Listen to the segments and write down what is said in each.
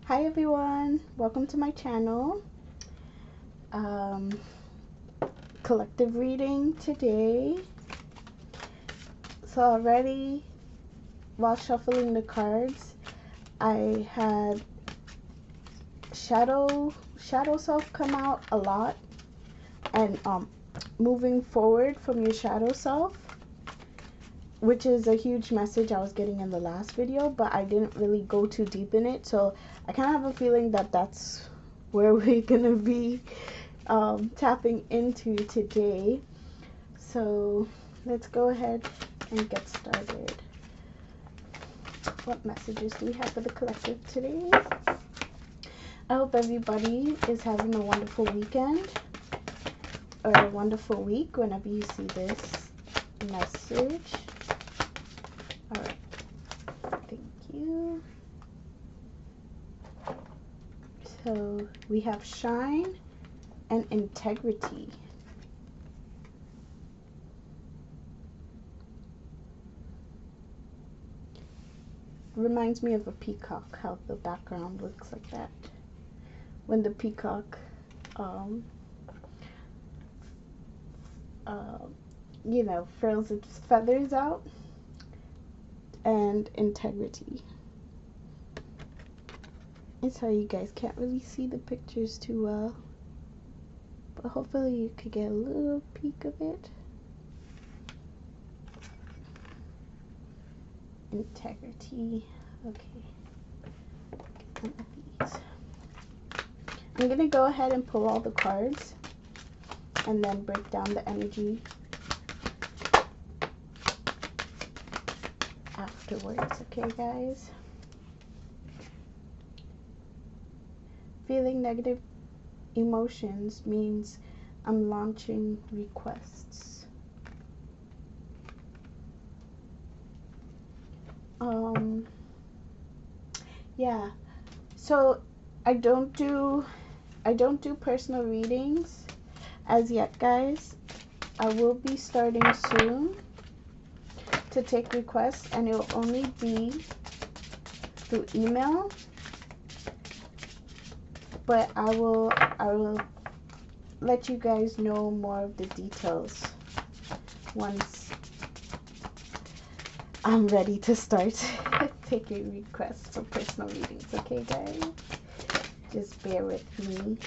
Hi everyone, welcome to my channel. Collective reading today. So already while shuffling the cards, I had shadow self come out a lot, and moving forward from your shadow self, which is a huge message I was getting in the last video, but I didn't really go too deep in it. So I kind of have a feeling that that's where we're gonna be tapping into today. So let's go ahead and get started. What messages do we have for the collective today? I hope everybody is having a wonderful weekend or a wonderful week whenever you see this message. All right, thank you. So we have shine and integrity. Reminds me of a peacock, how the background looks like that. When the peacock, you know, furls its feathers out. And integrity. It's how you guys can't really see the pictures too well, but hopefully you could get a little peek of it. Integrity. Okay. Get some of these. I'm gonna go ahead and pull all the cards and then break down the energy afterwards. Okay, guys? Feeling negative emotions means I'm launching requests. Yeah, so I don't do personal readings as yet, guys. I will be starting soon to take requests, and it will only be through email, but I will let you guys know more of the details once I'm ready to start taking requests for personal readings. Okay, guys? Just bear with me.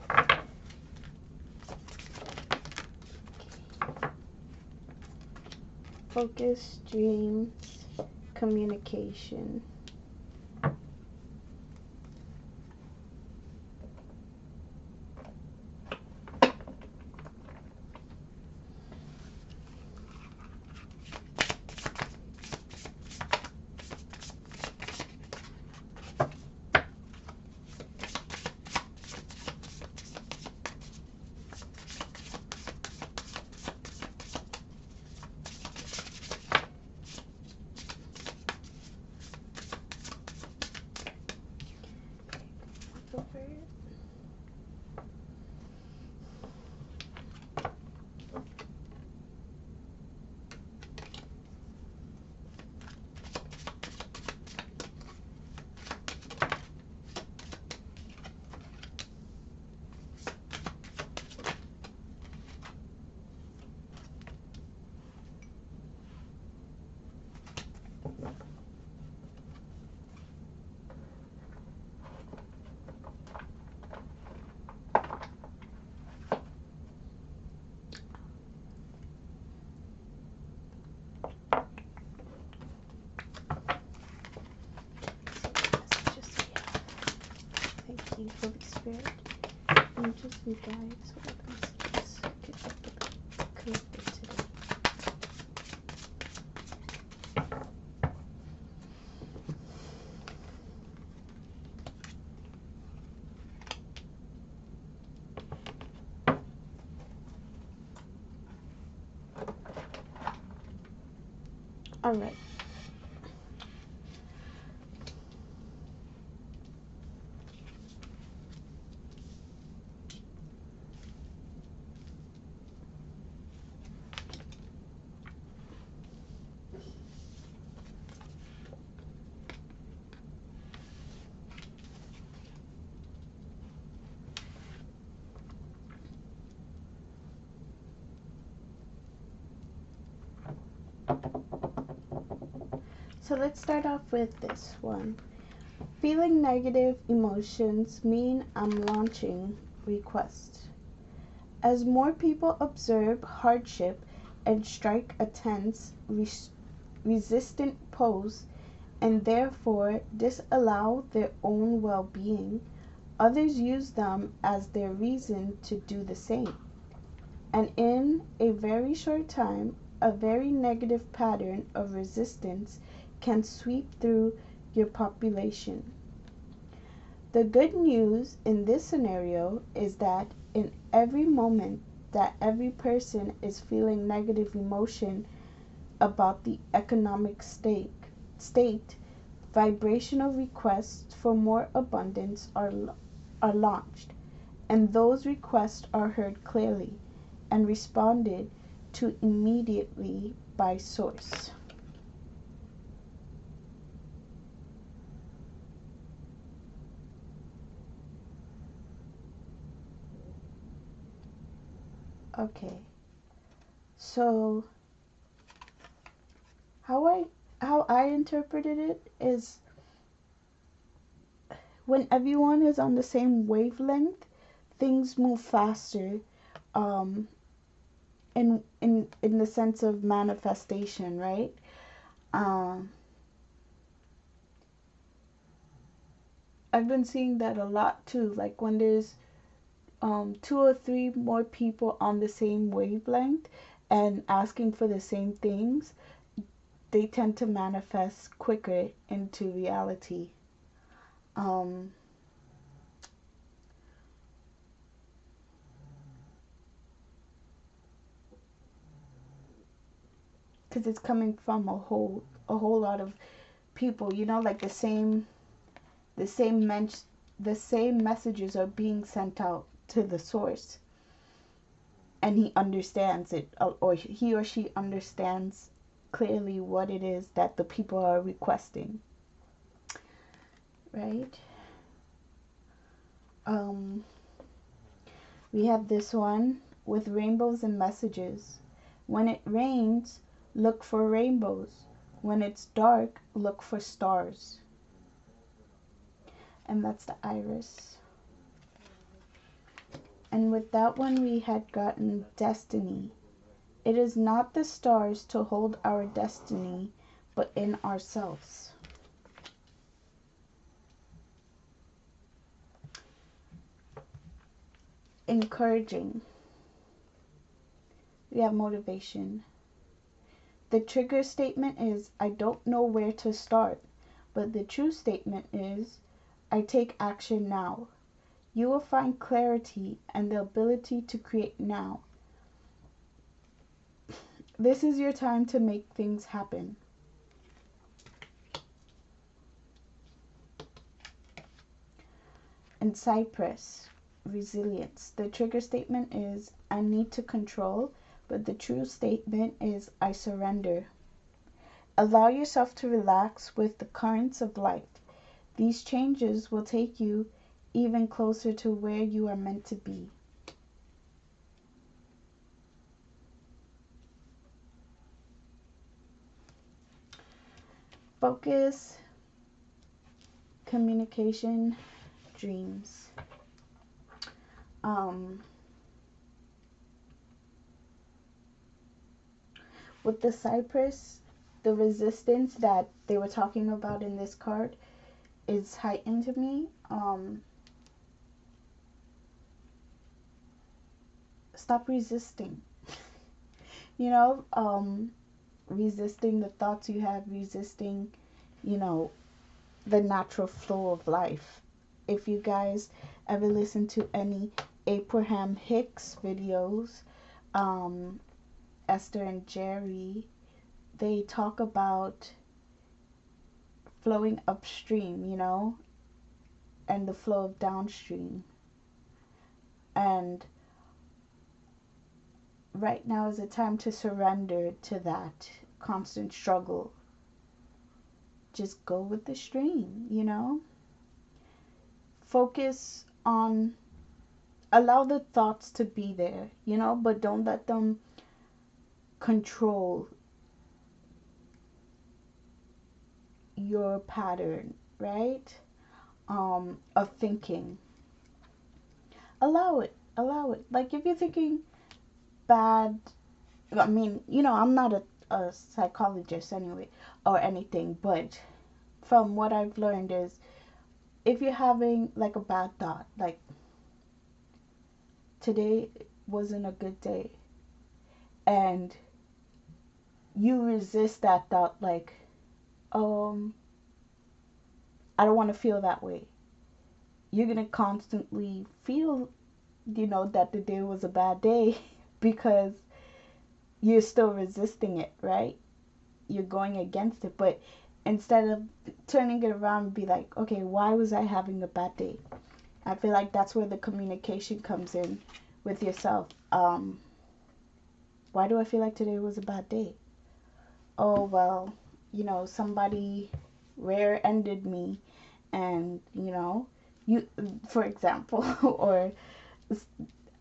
Okay. Focus, dreams, communication. Thank you, Holy Spirit. Angels and guides, what messages could I get collected today? All right. So let's start off with this one. Feeling negative emotions mean I'm launching request. As more people observe hardship and strike a tense, resistant pose and therefore disallow their own well-being, others use them as their reason to do the same. And in a very short time, a very negative pattern of resistance can sweep through your population. The good news in this scenario is that in every moment that every person is feeling negative emotion about the economic state, vibrational requests for more abundance are launched, and those requests are heard clearly and responded to immediately by source. Okay, so how I interpreted it is when everyone is on the same wavelength, things move faster, um, in the sense of manifestation, right? Um, I've been seeing that a lot too. Like when there's two or three more people on the same wavelength and asking for the same things, they tend to manifest quicker into reality. Um, because it's coming from a whole lot of people, like the same the same messages are being sent out to the source, and he understands it, or he or she understands clearly what it is that the people are requesting, right? um we have this one with rainbows and messages. When it rains, look for rainbows. When it's dark, look for stars. And that's the iris. And with that one, we had gotten destiny. It is not the stars to hold our destiny, but in ourselves. Encouraging. We have motivation. The trigger statement is, I don't know where to start. But the true statement is, I take action now. You will find clarity and the ability to create now. This is your time to make things happen. And Cypress, resilience. The trigger statement is, I need to control, but the true statement is, I surrender. Allow yourself to relax with the currents of life. These changes will take you even closer to where you are meant to be. Focus, communication, dreams. With the Cypress, the resistance that they were talking about in this card is heightened to me. Stop resisting. Resisting the thoughts you have, resisting, the natural flow of life. If you guys ever listen to any Abraham Hicks videos, Esther and Jerry, they talk about flowing upstream, and the flow of downstream. And right now is a time to surrender to that constant struggle. Just go with the stream, Focus on, allow the thoughts to be there, but don't let them control your pattern, right? Of thinking. Allow it. Allow it. Like if you're thinking bad, I mean, I'm not a psychologist anyway or anything, but from what I've learned is if you're having like a bad thought, like today wasn't a good day, and you resist that thought, like, I don't want to feel that way. You're gonna constantly feel, that the day was a bad day because you're still resisting it, right? You're going against it. But instead of turning it around and be like, okay, why was I having a bad day? I feel like that's where the communication comes in with yourself. Why do I feel like today was a bad day? Oh, well, somebody rear-ended me, and, you, for example, or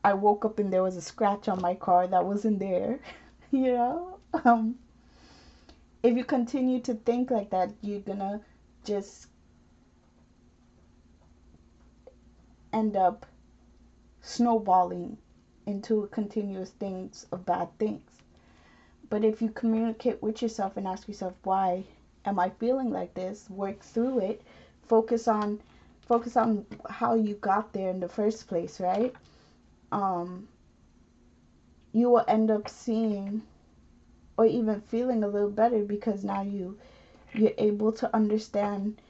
I woke up and there was a scratch on my car that wasn't there, you know? If you continue to think like that, you're gonna just end up snowballing into continuous things of bad things. But if you communicate with yourself and ask yourself, why am I feeling like this? Work through it. Focus on how you got there in the first place, right? You will end up seeing or even feeling a little better because now you're able to understand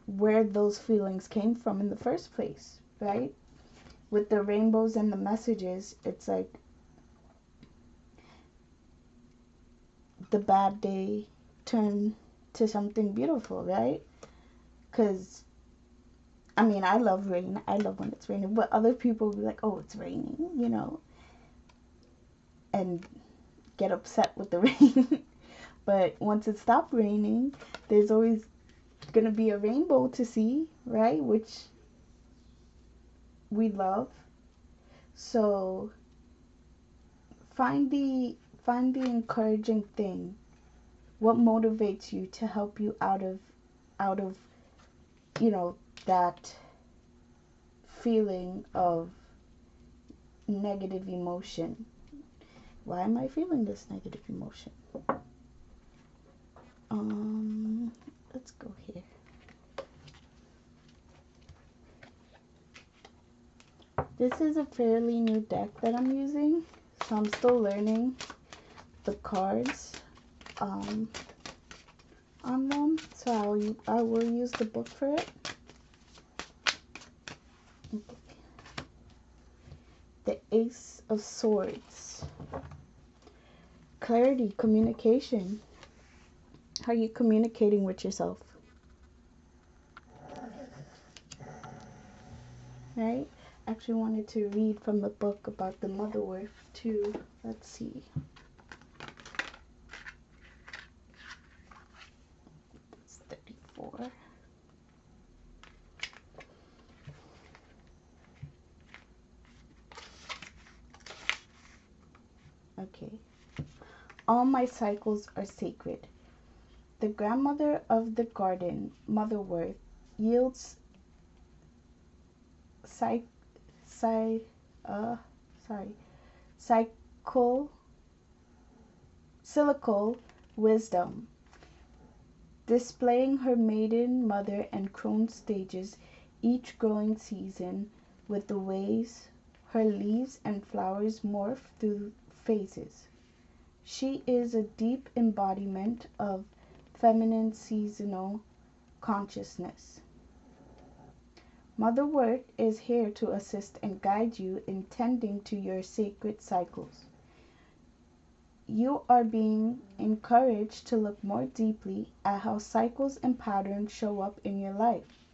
where those feelings came from in the first place, right? With the rainbows and the messages, it's like the bad day turned to something beautiful, right? Because I mean, I love rain. I love when it's raining, but other people will be like, "Oh, it's raining," and get upset with the rain. But once it stopped raining, there's always gonna be a rainbow to see, right? Which we love. So find the encouraging thing. What motivates you to help you out of that feeling of negative emotion. Why am I feeling this negative emotion? Let's go here. This is a fairly new deck that I'm using, so I'm still learning the cards on them. So I will use the book for it. Okay. The Ace of Swords. Clarity, communication. How are you communicating with yourself? Right? I actually wanted to read from the book about the mother wolf too. Let's see. It's 34. Okay. All my cycles are sacred. The grandmother of the garden, Mother Earth, yields cy- cy- cycle silical wisdom, displaying her maiden, mother, and crone stages each growing season with the ways her leaves and flowers morph through phases. She is a deep embodiment of feminine seasonal consciousness. Mother Earth is here to assist and guide you in tending to your sacred cycles. You are being encouraged to look more deeply at how cycles and patterns show up in your life.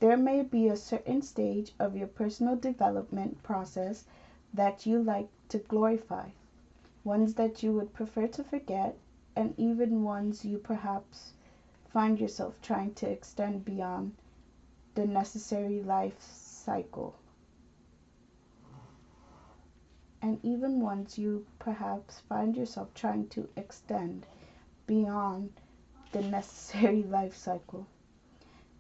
There may be a certain stage of your personal development process that you like to glorify, ones that you would prefer to forget, and even ones you perhaps find yourself trying to extend beyond the necessary life cycle. And even ones you perhaps find yourself trying to extend beyond the necessary life cycle.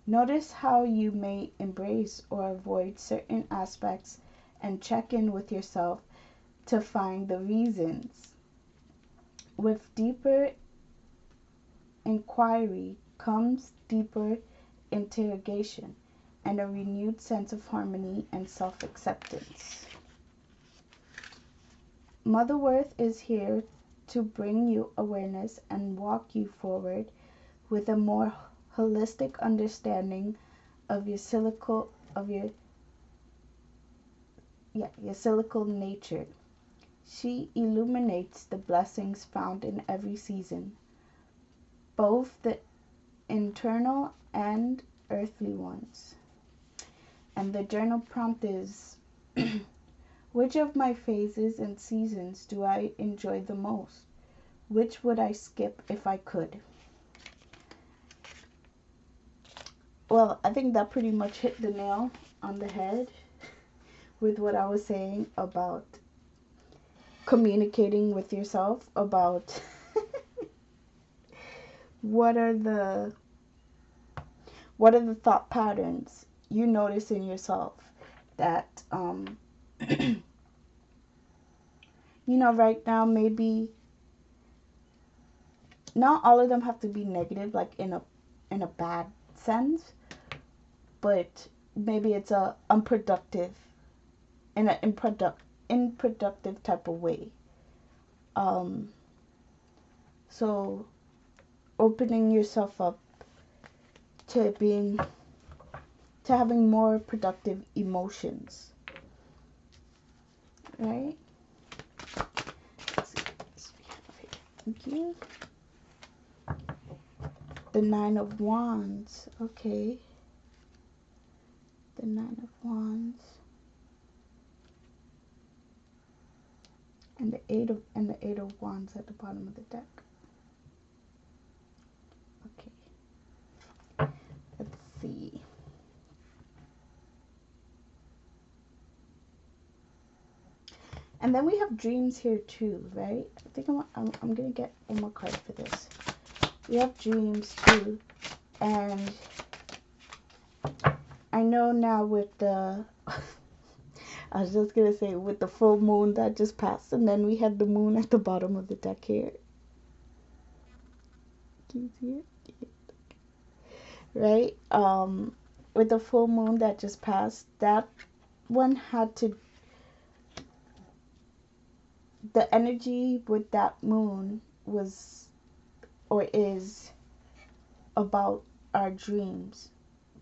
Notice how you may embrace or avoid certain aspects and check in with yourself to find the reasons. With deeper inquiry comes deeper interrogation and a renewed sense of harmony and self-acceptance. Mother Earth is here to bring you awareness and walk you forward with a more holistic understanding of your cyclical nature. She illuminates the blessings found in every season, both the internal and earthly ones. And the journal prompt is, which of my phases and seasons do I enjoy the most? Which would I skip if I could? Well, I think that pretty much hit the nail on the head with what I was saying about communicating with yourself, about what are the thought patterns you notice in yourself that right now, maybe not all of them have to be negative, like in a bad sense, but maybe it's a unproductive, in an unproductive type of way. So opening yourself up to having more productive emotions, right? Thank you. The Nine of Wands. Okay. The Nine of Wands. And the Eight of Wands at the bottom of the deck. Okay. Let's see. And then we have dreams here too, right? I think I'm gonna get one more card for this. We have dreams too, and I know now with the I was just gonna say with the full moon that just passed, and then we had the moon at the bottom of the deck here. Can you see it? Right? With the full moon that just passed, that one had to. The energy with that moon was or is about our dreams,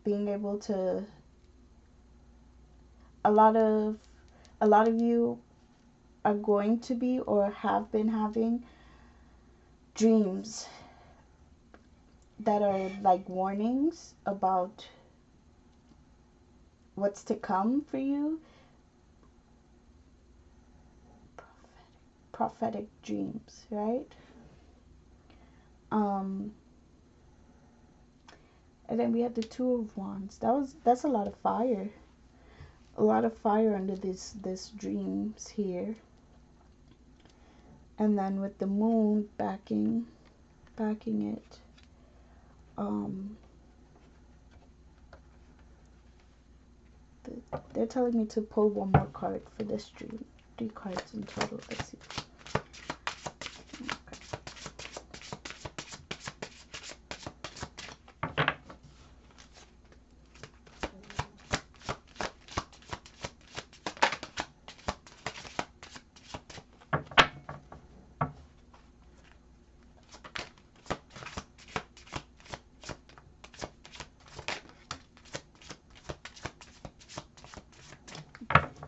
being able to. A lot of you are going to be or have been having dreams that are like warnings about what's to come for you. Prophetic dreams, right? And then we have the Two of Wands. That's a lot of fire. A lot of fire under this dreams here. And then with the moon backing it, they're telling me to pull one more card for this dream. 3 cards in total. Let's see.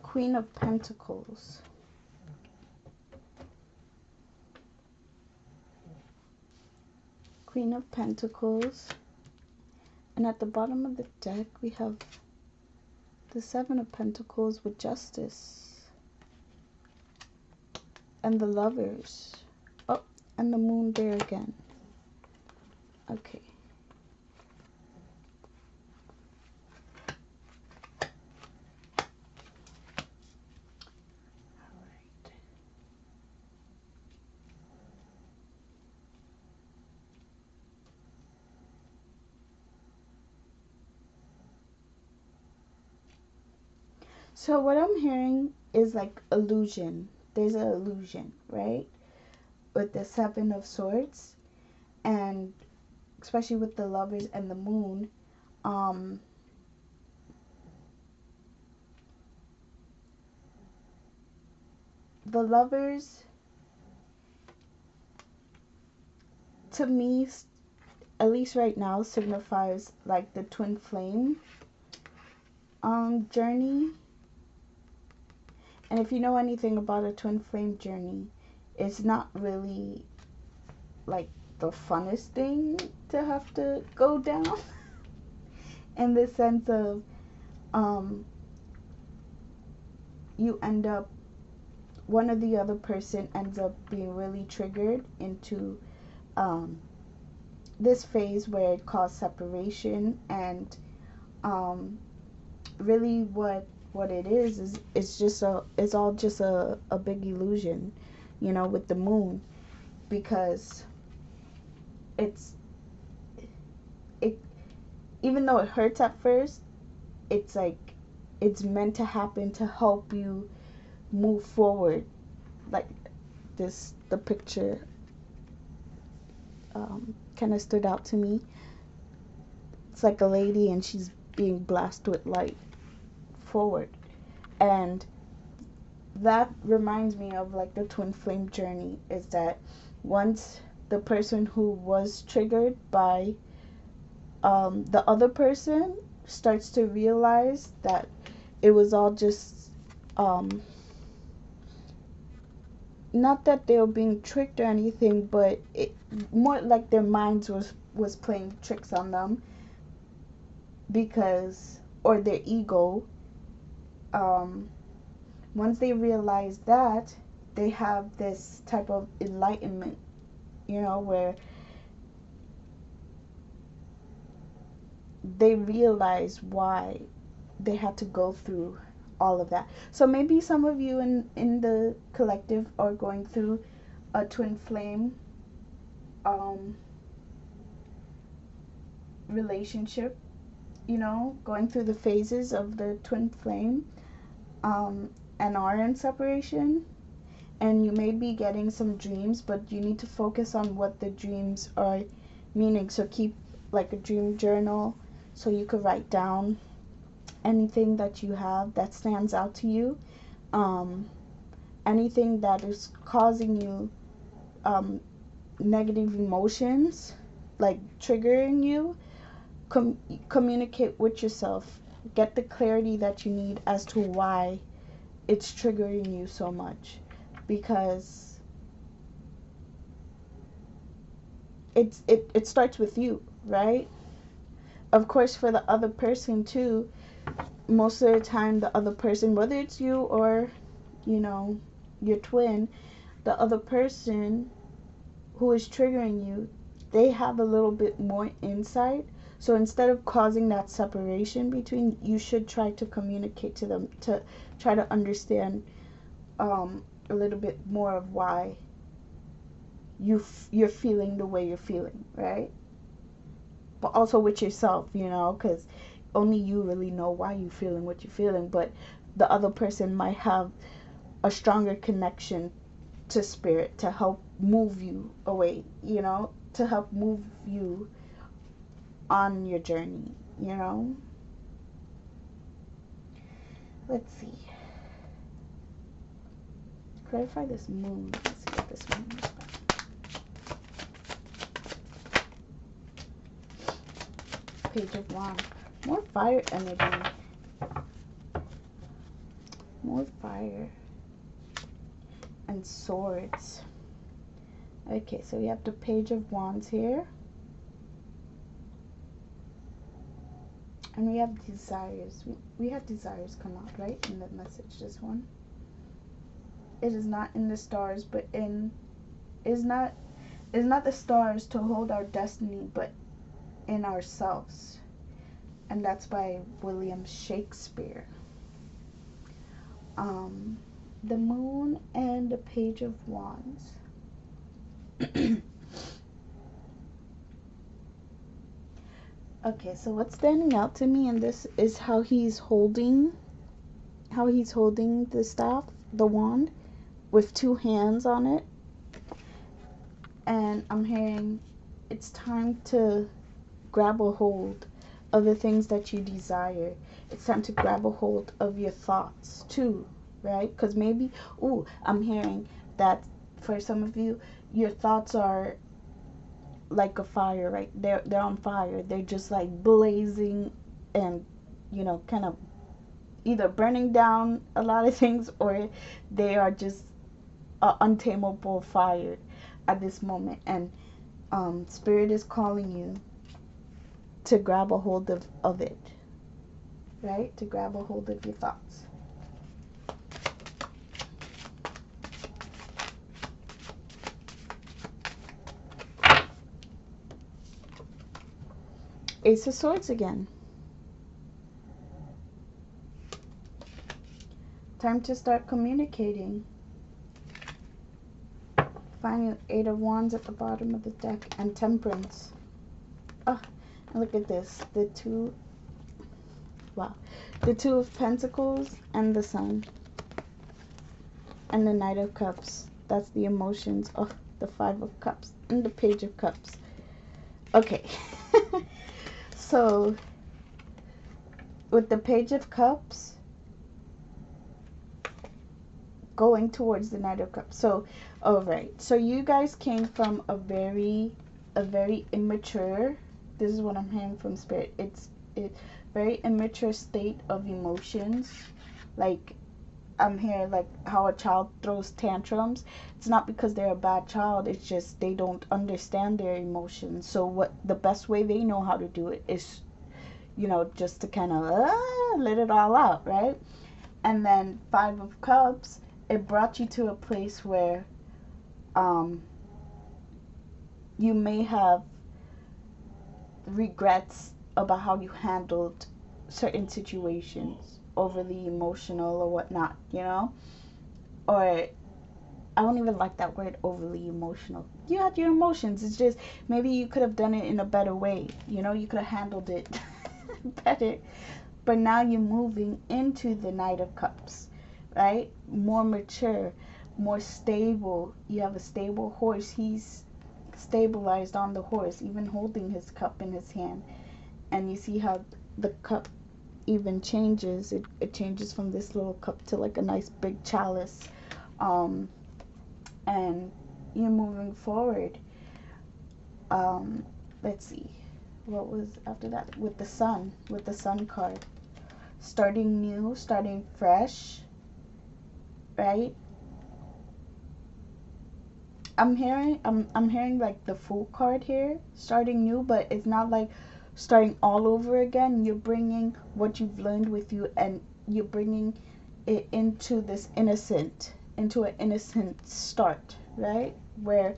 Queen of Pentacles. Queen of Pentacles. And at the bottom of the deck, we have the Seven of Pentacles with Justice. And the Lovers. Oh, and the Moon there again. Okay. So what I'm hearing is like illusion. There's an illusion, right? With the Seven of Swords, and especially with the Lovers and the Moon. Um, the Lovers, to me, at least right now, signifies like the twin flame journey. And if you know anything about a twin flame journey, it's not really like the funnest thing to have to go down in the sense of you end up, one or the other person ends up being really triggered into this phase where it caused separation, and really what it is it's just it's all just a big illusion, you know, with the moon, because it even though it hurts at first, it's like it's meant to happen to help you move forward. Like the picture kind of stood out to me. It's like a lady and she's being blasted with light forward, and that reminds me of like the twin flame journey, is that once the person who was triggered by the other person starts to realize that it was all just not that they were being tricked or anything, but it more like their minds was playing tricks on them, because, or their ego, once they realize that, they have this type of enlightenment, you know, where they realize why they had to go through all of that. So maybe some of you in the collective are going through a twin flame relationship, you know, going through the phases of the twin flame, and are in separation, and you may be getting some dreams, but you need to focus on what the dreams are meaning. So keep like a dream journal so you could write down anything that you have that stands out to you, anything that is causing you negative emotions, like triggering you. Communicate with yourself, get the clarity that you need as to why it's triggering you so much, because it starts with you, right? Of course, for the other person too, most of the time the other person, whether it's you or, you know, your twin, the other person who is triggering you, they have a little bit more insight. So instead of causing that separation between, you should try to communicate to them to try to understand a little bit more of why you're feeling the way you're feeling, right? But also with yourself, you know, because only you really know why you're feeling what you're feeling, but the other person might have a stronger connection to spirit to help move you away, you know, to help move you on your journey, you know. Let's see. Clarify this moon. Let's see what this moon is about. Page of Wands. More fire energy. More fire. And swords. Okay, so we have the Page of Wands here. And we have desires. We have desires come out, right? In the message, this one. It is not in the stars, but is not the stars to hold our destiny, but in ourselves. And that's by William Shakespeare. The moon and the Page of Wands. Okay, so what's standing out to me in this is how he's holding how he's holding the staff, the wand, with two hands on it. And I'm hearing it's time to grab a hold of the things that you desire. It's time to grab a hold of your thoughts too, right? Because maybe, I'm hearing that for some of you, your thoughts are like a fire, right? They're on fire. They're just like blazing and, kind of either burning down a lot of things, or they are just untamable fire at this moment. And Spirit is calling you to grab a hold of it, right? To grab a hold of your thoughts. Ace of Swords again. Time to start communicating. Finding Eight of Wands at the bottom of the deck, and Temperance. Oh, and look at this. The Two of Pentacles and the Sun. And the Knight of Cups. That's the emotions. Oh, the Five of Cups and the Page of Cups. Okay. So, with the Page of Cups going towards the Knight of Cups. So, alright. So, you guys came from a very immature, this is what I'm hearing from Spirit. It's very immature state of emotions. Like, I'm hearing like how a child throws tantrums. It's not because they're a bad child. It's just they don't understand their emotions. So the best way they know how to do it is, just to kind of let it all out, right? And then Five of Cups, it brought you to a place where you may have regrets about how you handled certain situations, overly emotional or whatnot, or I don't even like that word, overly emotional. You had your emotions. It's just maybe you could have done it in a better way. You could have handled it better. But now you're moving into the Knight of Cups, right? More mature, more stable. You have a stable horse. He's stabilized on the horse, even holding his cup in his hand. And you see how the cup even changes. It changes from this little cup to like a nice big chalice. And you're moving forward. Let's see, what was after that? With the Sun card, starting new, starting fresh, right? I'm hearing like the Fool card here, starting new, but it's not like starting all over again. You're bringing what you've learned with you, and you're bringing it into an innocent start, right? Where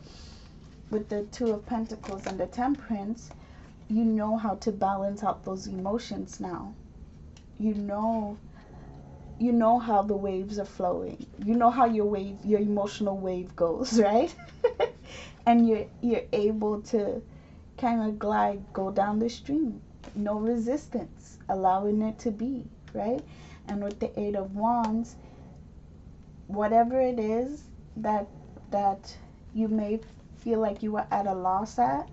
with the Two of Pentacles and the Temperance, you know how to balance out those emotions now. You know how the waves are flowing. You know how your emotional wave goes, right? And you're able to kind of go down the stream. No resistance, allowing it to be, right? And with the Eight of Wands, whatever it is that you may feel like you were at a loss at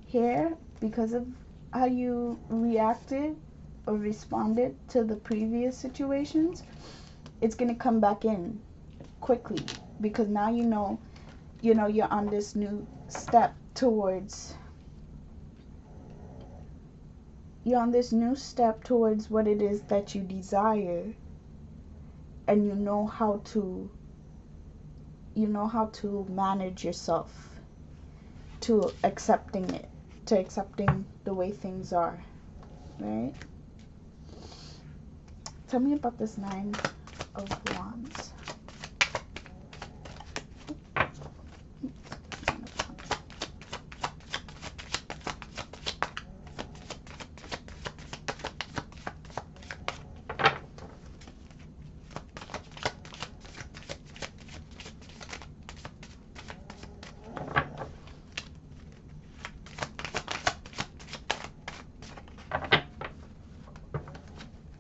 here because of how you reacted or responded to the previous situations, it's going to come back in quickly, because now you're on this new step towards what it is that you desire, and you know how to manage yourself to accepting the way things are, right? Tell me about this Nine of Wands.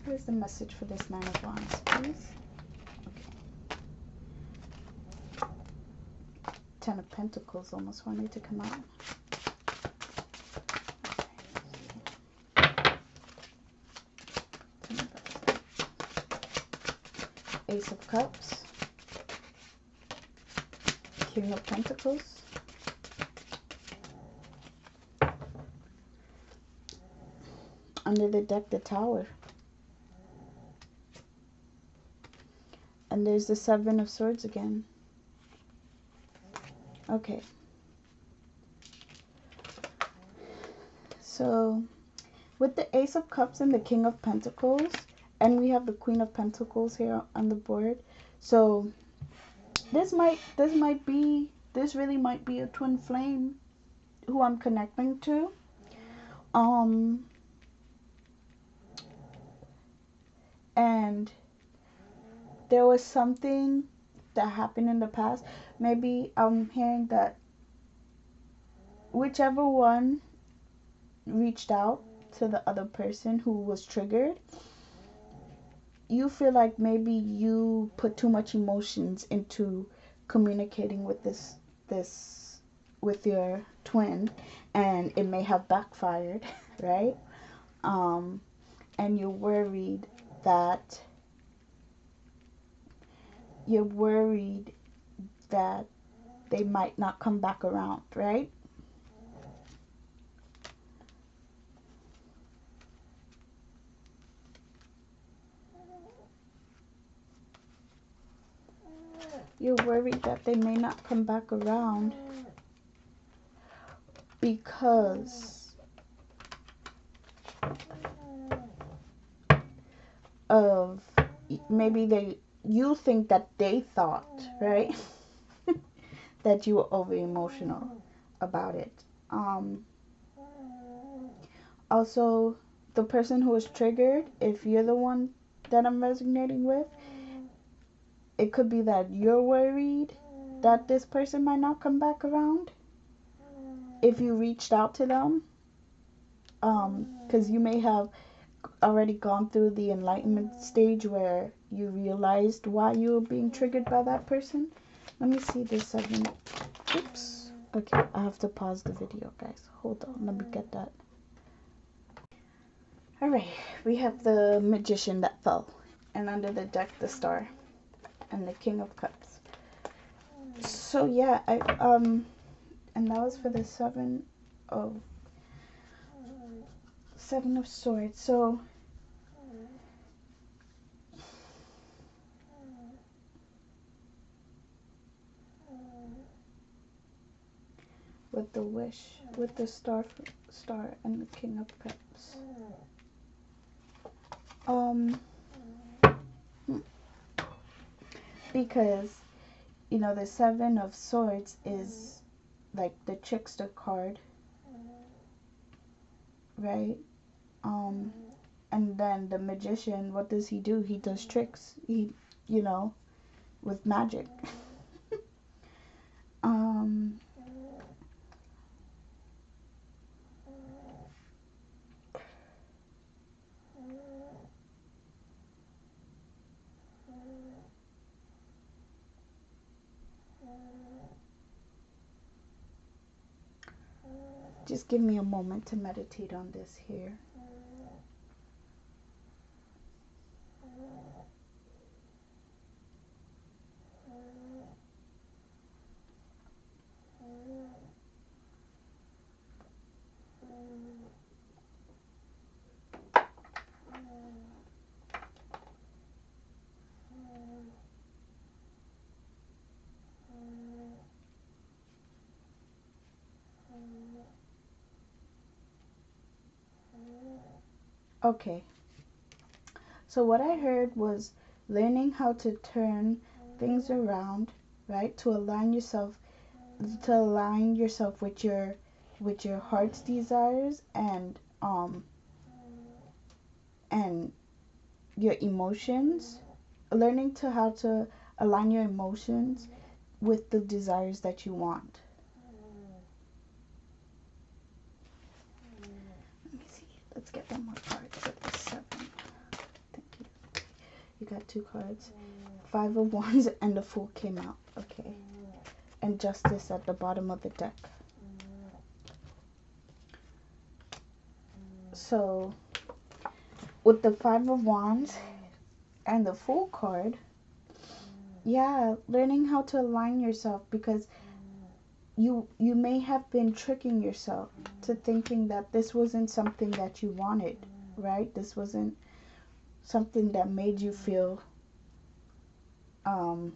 Where's the message for this Nine of Wands, please? Okay. Ten of Pentacles almost wanted to come out. Ace of Cups, King of Pentacles, under the deck, the Tower, and there's the Seven of Swords again. Okay, so with the Ace of Cups and the King of Pentacles, and we have the Queen of Pentacles here on the board, so this really might be a twin flame who I'm connecting to. And there was something that happened in the past. Maybe I'm hearing that whichever one reached out to the other person who was triggered, you feel like maybe you put too much emotions into communicating with with your twin, and it may have backfired, right? And you're worried that they might not come back around, right? You're worried that they may not come back around because of maybe you think that they thought, right, that you were over emotional about it. Also, the person who was triggered, if you're the one that I'm resonating with, it could be that you're worried that this person might not come back around if you reached out to them, because you may have already gone through the enlightenment stage where you realized why you were being triggered by that person. Let me see this segment. Oops. Okay, I have to pause the video, guys. Hold on, let me get that. Alright, we have the Magician that fell, and under the deck, the Star, and the King of Cups. So yeah, and that was for the Seven of Swords. So with the Wish, with the Star and the King of Cups. Because, you know, the Seven of Swords is like the trickster card, right? And then the Magician, what does he do? He does tricks, you know, with magic. Just give me a moment to meditate on this here. Okay, so what I heard was learning how to turn things around, right? To align yourself with your heart's desires and your emotions. Learning to how to align your emotions with the desires that you want. Let me see. Let's get one more card for the Seven. I think You got 2 cards. 5 of Wands and the Fool came out. Okay. And Justice at the bottom of the deck. So, with the 5 of Wands and the Fool card, yeah, learning how to align yourself, because you may have been tricking yourself to thinking that this wasn't something that you wanted, right? This wasn't something that made you feel I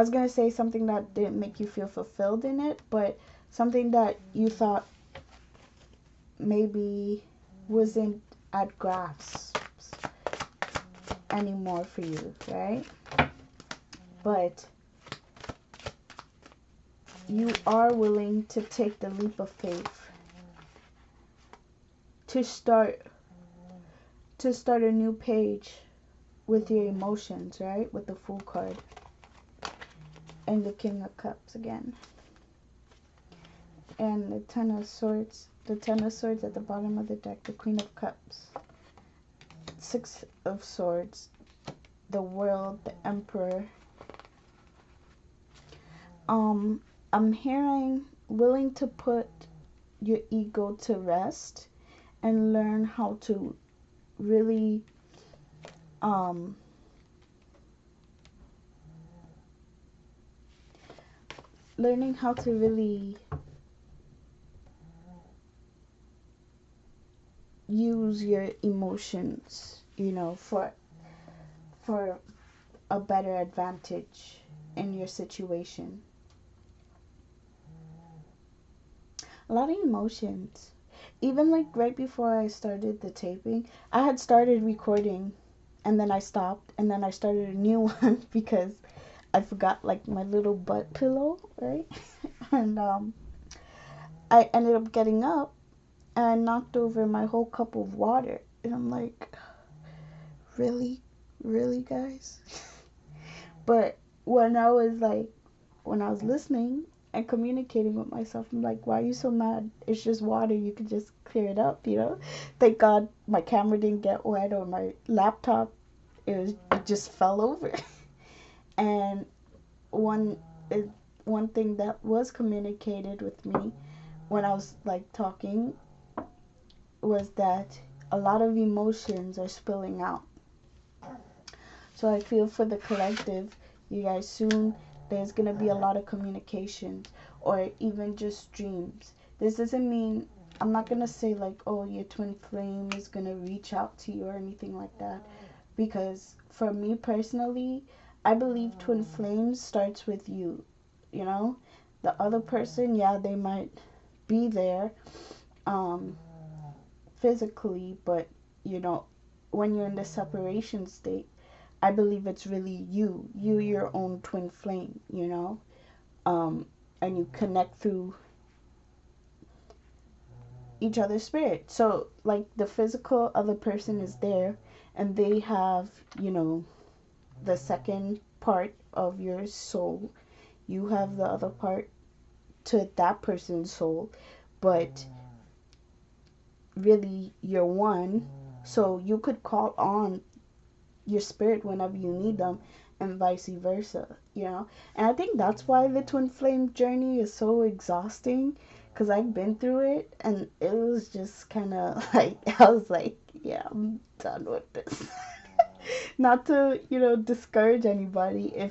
was going to say something that didn't make you feel fulfilled in it, but something that you thought maybe wasn't at grasp anymore for you, right? But you are willing to take the leap of faith to start a new page with your emotions, right? With the Fool card and the King of Cups again, and the Ten of Swords at the bottom of the deck, the Queen of Cups, 6 of Swords, the World, the Emperor. I'm hearing willing to put your ego to rest and learn how to really use your emotions, for a better advantage in your situation. A lot of emotions. Even like right before I started the taping, I had started recording and then I stopped and then I started a new one because I forgot like my little butt pillow, right? And I ended up getting up and I knocked over my whole cup of water. And I'm like, really, guys? But when I was listening and communicating with myself, I'm like, why are you so mad? It's just water. You could just clear it up, Thank God my camera didn't get wet or my laptop, it just fell over. And one thing that was communicated with me when I was like talking was that a lot of emotions are spilling out. So I feel for the collective, you guys, soon there's going to be a lot of communications or even just dreams. This doesn't mean, I'm not going to say like, oh, your twin flame is going to reach out to you or anything like that. Because for me personally, I believe twin flames starts with you, The other person, yeah, they might be there physically, but, when you're in the separation state, I believe it's really you, your own twin flame, and you connect through each other's spirit. So, like, the physical other person is there, and they have, the second part of your soul. You have the other part to that person's soul, but really, you're one, so you could call on your spirit whenever you need them and vice versa, and I think that's why the twin flame journey is so exhausting, because I've been through it and it was just kind of like, I was like, yeah, I'm done with this. Not to discourage anybody,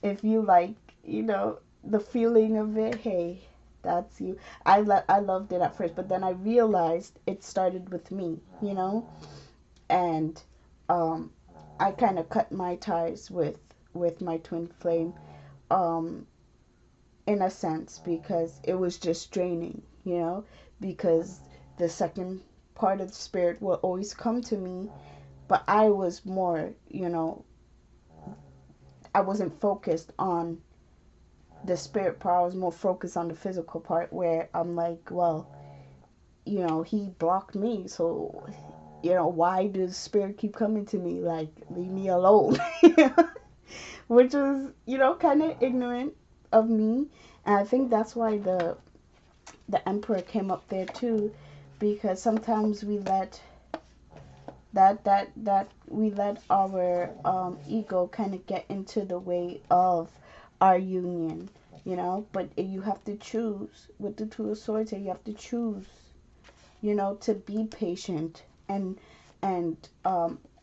if you like the feeling of it, hey, that's you. I loved it at first, but then I realized it started with me, and I kind of cut my ties with my twin flame, in a sense, because it was just draining, because the second part of the spirit will always come to me, but I was more, I wasn't focused on the spirit part. I was more focused on the physical part, where I'm like, well, he blocked me, so why does spirit keep coming to me? Like, leave me alone. Which was, kind of ignorant of me. And I think that's why the Emperor came up there too, because sometimes we let we let our ego kind of get into the way of our union, you know. But you have to choose with the Two of Swords here. You have to choose, you know, to be patient and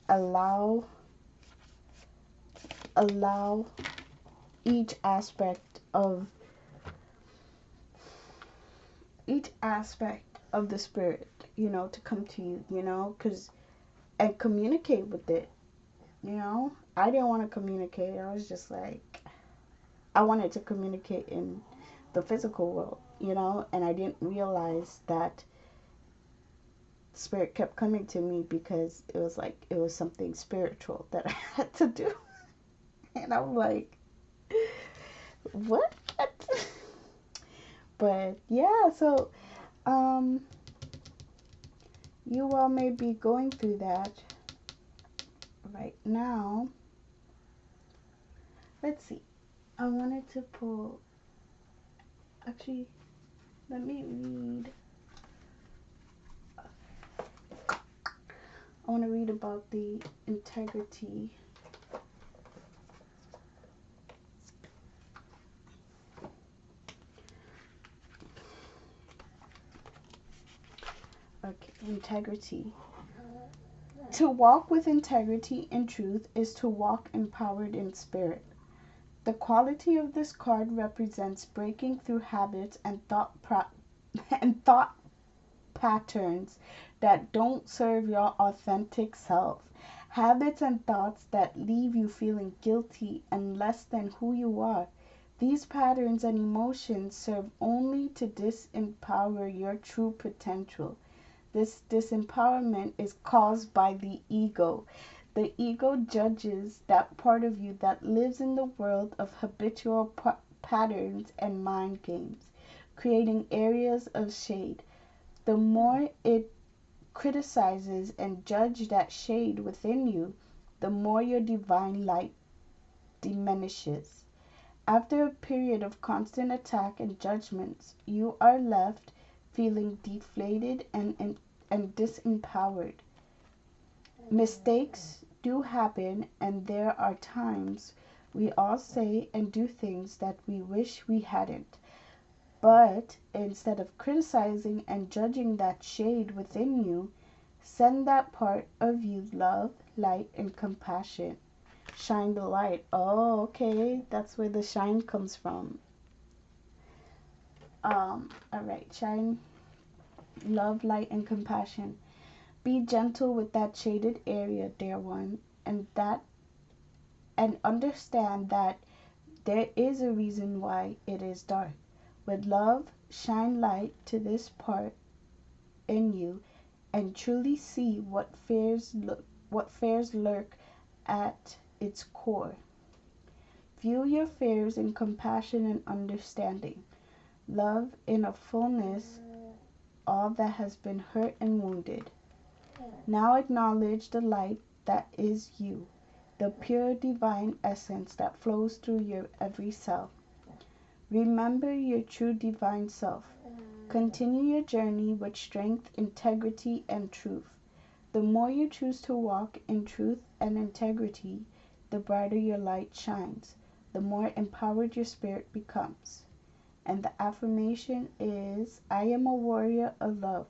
allow each aspect of the spirit, you know, to come to you, you know, and communicate with it, you know. I didn't want to communicate. I was just like, I wanted to communicate in the physical world, you know, and I didn't realize that spirit kept coming to me because it was like it was something spiritual that I had to do. And I'm like, what? But yeah, so you all may be going through that right now. Let's see. I wanted to pull, actually, let me read. I want to read about the integrity. Okay, integrity. To walk with integrity and truth is to walk empowered in spirit. The quality of this card represents breaking through habits and thought patterns that don't serve your authentic self. Habits and thoughts that leave you feeling guilty and less than who you are. These patterns and emotions serve only to disempower your true potential. This disempowerment is caused by the ego. The ego judges that part of you that lives in the world of habitual patterns and mind games, creating areas of shade. The more it criticizes and judges that shade within you, the more your divine light diminishes. After a period of constant attack and judgments, you are left feeling deflated and disempowered. Mistakes do happen, and there are times we all say and do things that we wish we hadn't. But instead of criticizing and judging that shade within you, send that part of you love, light, and compassion. Shine the light. Oh, okay. That's where the shine comes from. Alright. Shine love, light, and compassion. Be gentle with that shaded area, dear one, and understand that there is a reason why it is dark. With love, shine light to this part in you and truly see what fears lurk at its core. View your fears in compassion and understanding. Love in a fullness all that has been hurt and wounded. Now acknowledge the light that is you, the pure divine essence that flows through your every cell. Remember your true divine self. Continue your journey with strength, integrity, and truth. The more you choose to walk in truth and integrity, the brighter your light shines, the more empowered your spirit becomes. And the affirmation is, I am a warrior of love.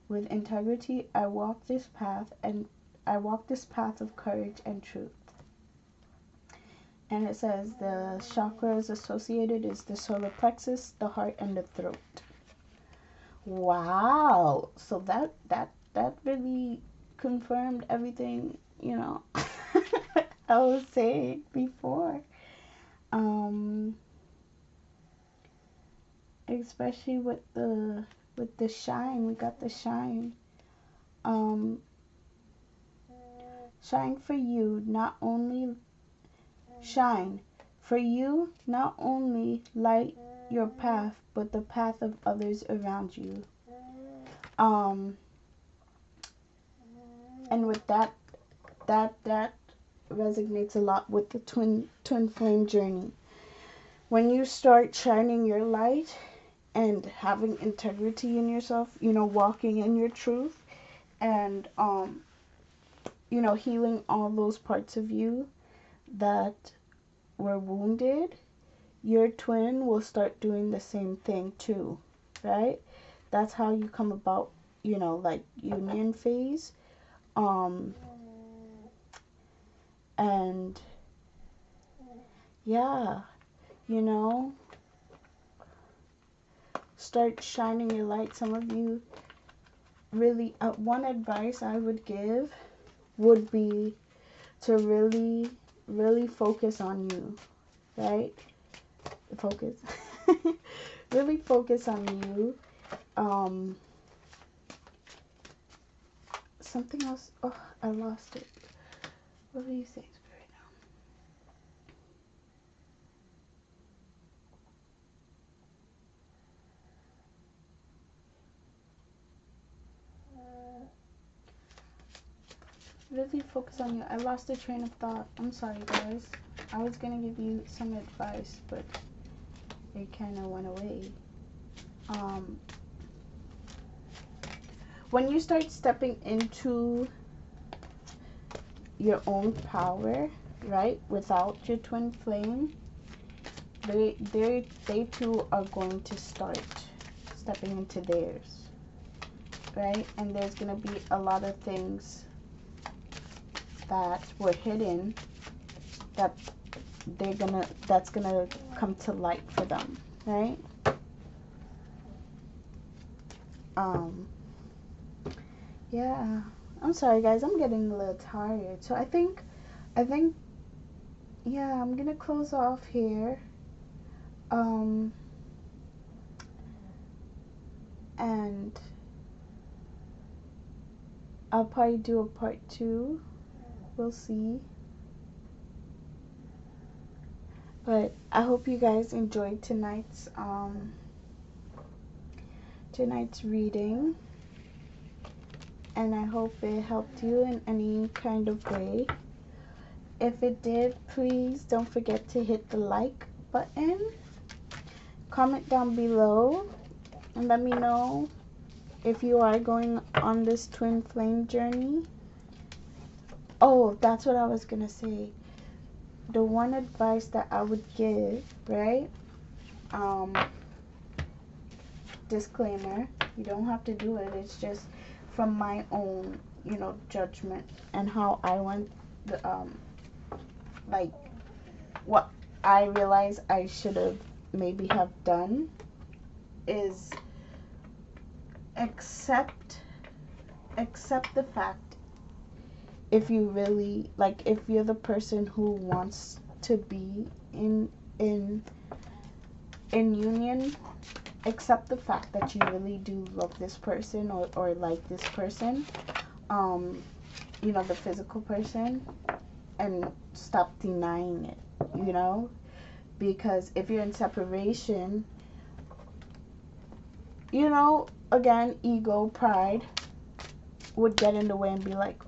With integrity, I walk this path of courage and truth. And it says the chakras associated is the solar plexus, the heart, and the throat. Wow. So that really confirmed everything, you know, I was saying before. Especially with the shine, we got the shine. Shine for you, not only light your path, but the path of others around you. And with that resonates a lot with the twin flame journey. When you start shining your light and having integrity in yourself, you know, walking in your truth, and you know, healing all those parts of you that were wounded, your twin will start doing the same thing too, right? That's how you come about, you know, like union phase. And yeah, you know, start shining your light. Some of you really, one advice I would give would be to really, really focus on you, right? Focus. Really focus on you. Something else. Oh, I lost it. What were you saying, Spirit? Really focus on you. I lost the train of thought. I'm sorry, guys. I was gonna give you some advice, but it kind of went away. When you start stepping into your own power, right, without your twin flame, they too are going to start stepping into theirs, right? And there's gonna be a lot of things that were hidden that that's gonna come to light for them, right? Yeah, I'm sorry, guys, I'm getting a little tired, so I think yeah, I'm gonna close off here. And I'll probably do a part 2. We'll see. But I hope you guys enjoyed tonight's reading, and I hope it helped you in any kind of way. If it did, please don't forget to hit the like button, comment down below, and let me know if you are going on this twin flame journey. Oh, that's what I was gonna say. The one advice that I would give, right? Disclaimer, you don't have to do it. It's just from my own, you know, judgment and how I went, like, what I realized I should have maybe have done is accept the fact, if you really, like, if you're the person who wants to be in union, accept the fact that you really do love this person, or like this person, you know, the physical person, and stop denying it, you know, because if you're in separation, you know, again, ego, pride would get in the way and be like,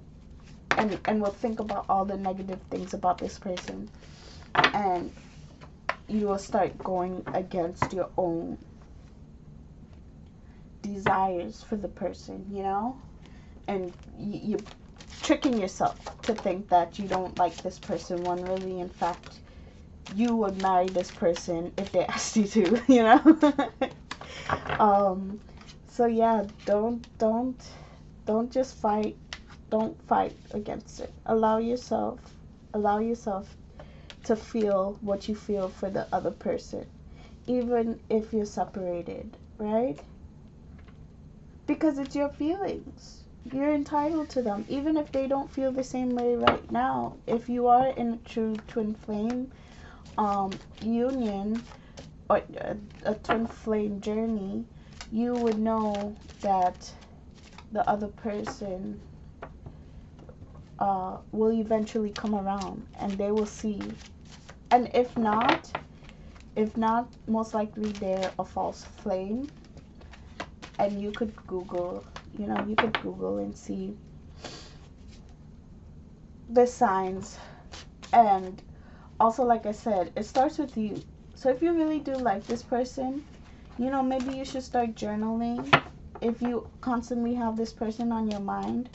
and will think about all the negative things about this person, and you will start going against your own desires for the person, you know, and you're tricking yourself to think that you don't like this person, when really, in fact, you would marry this person if they asked you to, you know. So yeah, don't just fight. Don't fight against it. Allow yourself to feel what you feel for the other person, even if you're separated, right? Because it's your feelings. You're entitled to them, even if they don't feel the same way right now. If you are in a true twin flame union, or a twin flame journey, you would know that the other person will eventually come around, and they will see. And if not, most likely they're a false flame. And you could Google, you know, and see the signs. And also, like I said, it starts with you. So if you really do like this person, You know, maybe you should start journaling. If you constantly have this person on your mind,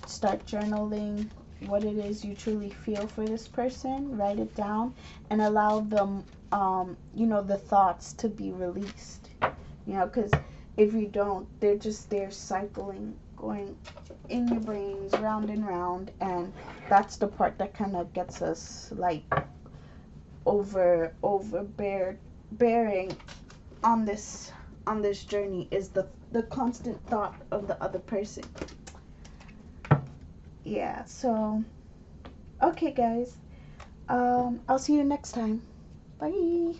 start journaling what it is you truly feel for this person. Write it down and allow them, you know, the thoughts to be released. You know, because if you don't, they're just there cycling, going in your brains round and round, and that's the part that kind of gets us like bearing on this journey, is the constant thought of the other person. Yeah, so okay guys, I'll see you next time. Bye.